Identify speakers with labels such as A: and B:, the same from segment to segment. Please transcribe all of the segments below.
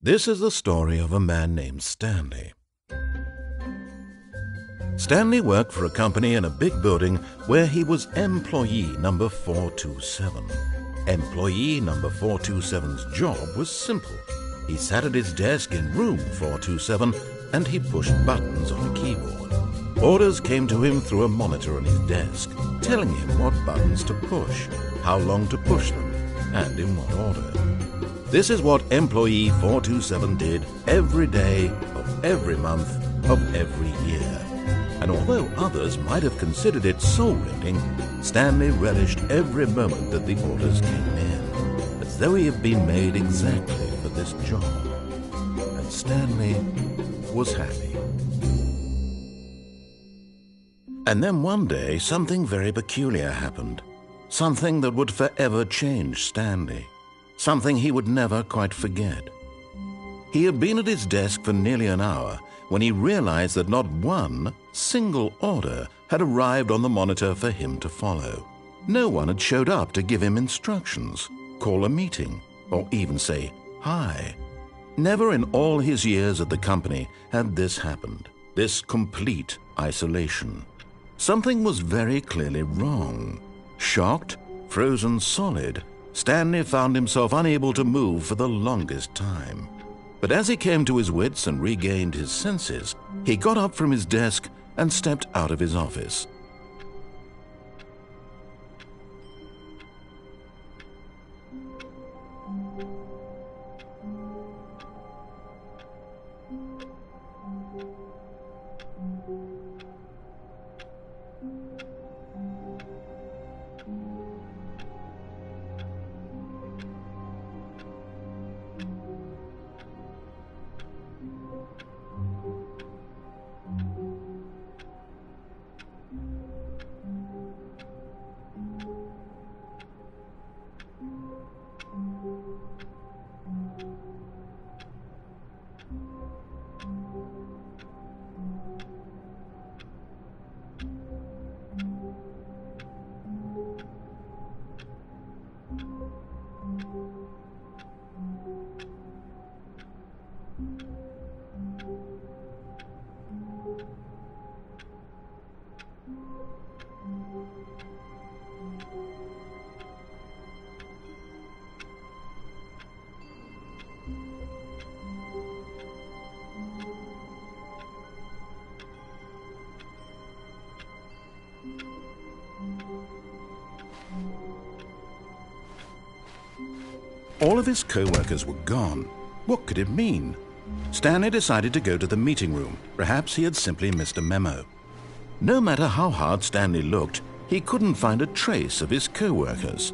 A: This is the story of a man named Stanley. Stanley worked for a company in a big building where he was employee number 427. Employee number 427's job was simple. He sat at his desk in room 427 and he pushed buttons on a keyboard. Orders came to him through a monitor on his desk, telling him what buttons to push, how long to push them, and in what order. This is what employee 427 did every day of every month of every year. And although others might have considered it soul-rending, Stanley relished every moment that the orders came in, as though he had been made exactly for this job. And Stanley was happy. And then one day, something very peculiar happened. Something that would forever change Stanley. Something he would never quite forget. He had been at his desk for nearly an hour when he realized that not one single order had arrived on the monitor for him to follow. No one had showed up to give him instructions, call a meeting, or even say hi. Never in all his years at the company had this happened, this complete isolation. Something was very clearly wrong. Shocked, frozen solid, Stanley found himself unable to move for the longest time. But as he came to his wits and regained his senses, he got up from his desk and stepped out of his office. All of his co-workers were gone. What could it mean? Stanley decided to go to the meeting room. Perhaps he had simply missed a memo. No matter how hard Stanley looked, he couldn't find a trace of his co-workers.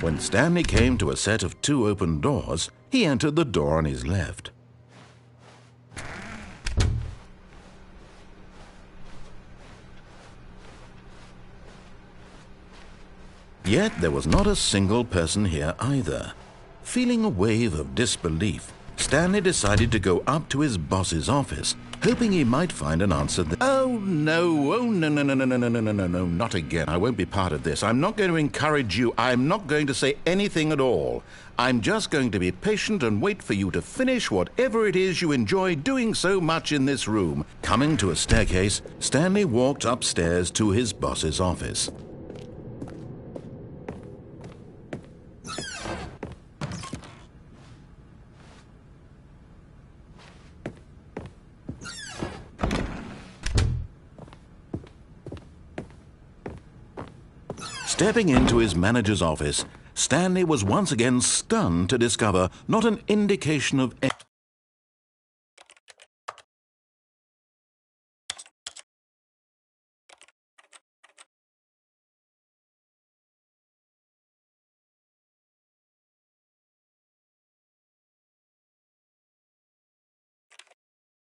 A: When Stanley came to a set of 2 open doors, he entered the door on his left. Yet there was not a single person here either. Feeling a wave of disbelief, Stanley decided to go up to his boss's office, hoping he might find an answer there. Oh no, not again. I won't be part of this. I'm not going to encourage you. I'm not going to say anything at all. I'm just going to be patient and wait for you to finish whatever it is you enjoy doing so much in this room. Coming to a staircase, Stanley walked upstairs to his boss's office. Stepping into his manager's office, Stanley was once again stunned to discover not an indication of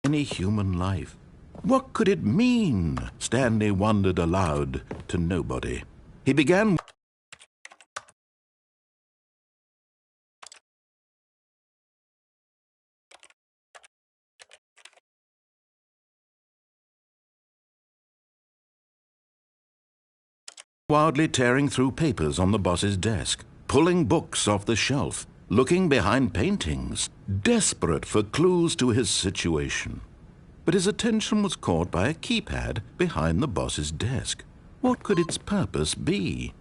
A: any human life. What could it mean? Stanley wondered aloud to nobody. He began wildly tearing through papers on the boss's desk, pulling books off the shelf, looking behind paintings, desperate for clues to his situation. But his attention was caught by a keypad behind the boss's desk. What could its purpose be?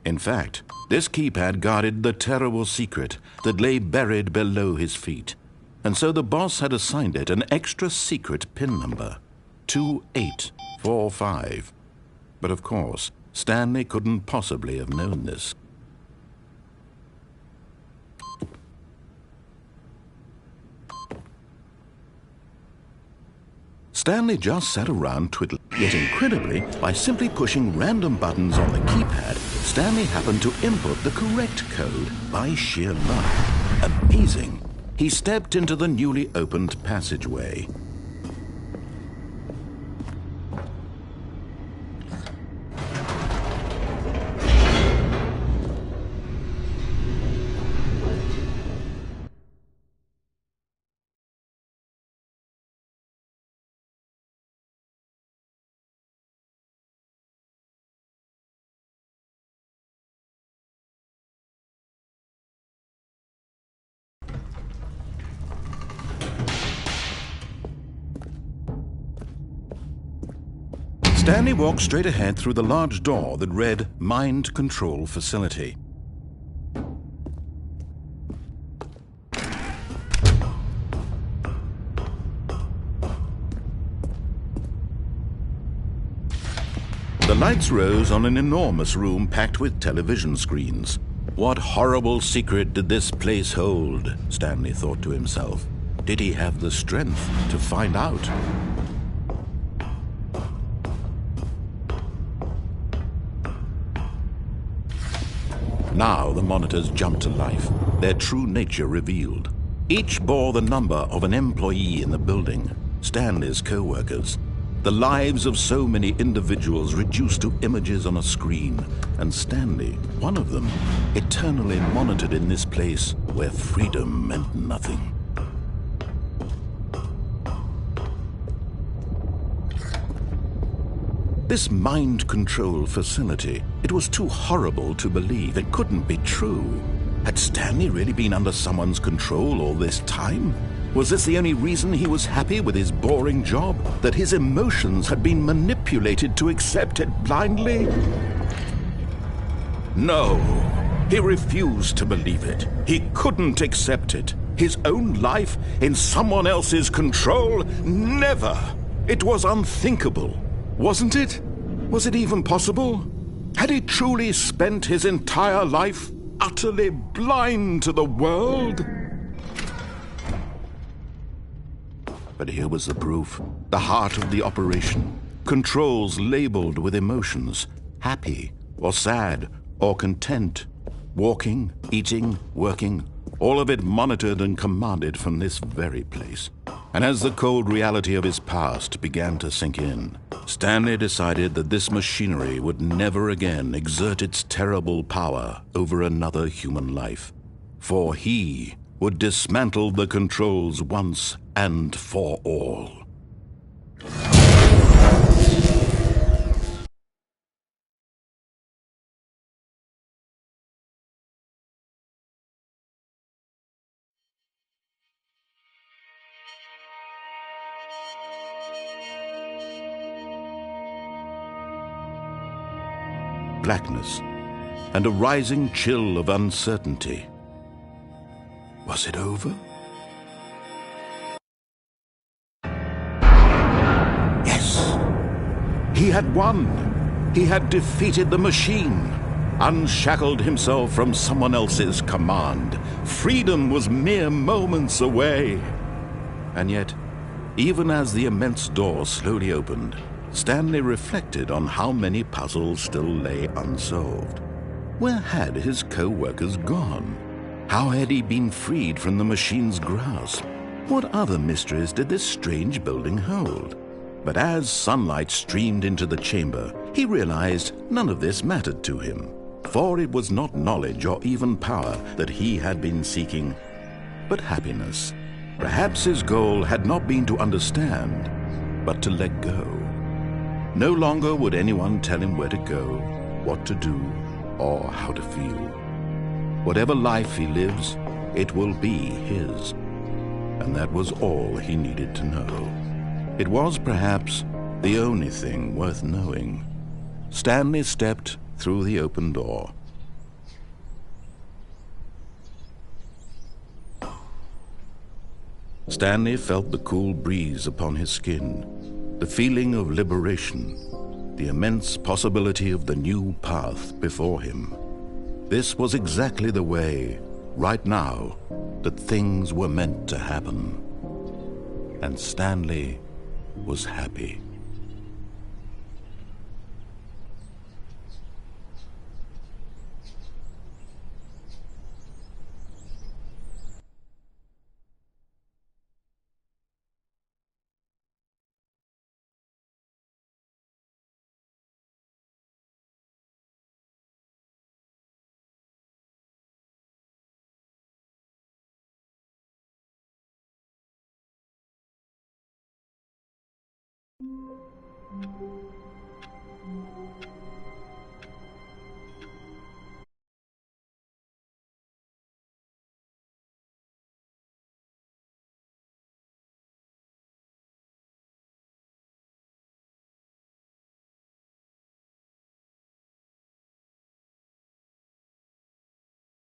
A: In fact, this keypad guarded the terrible secret that lay buried below his feet. And so the boss had assigned it an extra secret PIN number, 2845. But of course, Stanley couldn't possibly have known this. Stanley just sat around twiddling. Yet incredibly, by simply pushing random buttons on the keypad, Stanley happened to input the correct code by sheer luck. Amazing! He stepped into the newly opened passageway. Stanley walked straight ahead through the large door that read Mind Control Facility. The lights rose on an enormous room packed with television screens. What horrible secret did this place hold? Stanley thought to himself. Did he have the strength to find out? Now the monitors jumped to life, their true nature revealed. Each bore the number of an employee in the building, Stanley's co-workers. The lives of so many individuals reduced to images on a screen, and Stanley, one of them, eternally monitored in this place where freedom meant nothing. This mind control facility, it was too horrible to believe. It couldn't be true. Had Stanley really been under someone's control all this time? Was this the only reason he was happy with his boring job? That his emotions had been manipulated to accept it blindly? No, he refused to believe it. He couldn't accept it. His own life in someone else's control? Never! It was unthinkable. Wasn't it? Was it even possible? Had he truly spent his entire life utterly blind to the world? But here was the proof, the heart of the operation. Controls labeled with emotions, happy or sad or content. Walking, eating, working, all of it monitored and commanded from this very place. And as the cold reality of his past began to sink in, Stanley decided that this machinery would never again exert its terrible power over another human life. For he would dismantle the controls once and for all. Blackness and a rising chill of uncertainty. Was it over? Yes! He had won! He had defeated the machine, unshackled himself from someone else's command. Freedom was mere moments away. And yet, even as the immense door slowly opened, Stanley reflected on how many puzzles still lay unsolved. Where had his co-workers gone? How had he been freed from the machine's grasp? What other mysteries did this strange building hold? But as sunlight streamed into the chamber, he realized none of this mattered to him, for it was not knowledge or even power that he had been seeking, but happiness. Perhaps his goal had not been to understand, but to let go. No longer would anyone tell him where to go. what to do or how to feel. Whatever life he lives, it will be his. And that was all he needed to know. It was perhaps the only thing worth knowing. Stanley stepped through the open door. Stanley felt the cool breeze upon his skin, the feeling of liberation, the immense possibility of the new path before him. This was exactly the way, right now, that things were meant to happen. And Stanley was happy.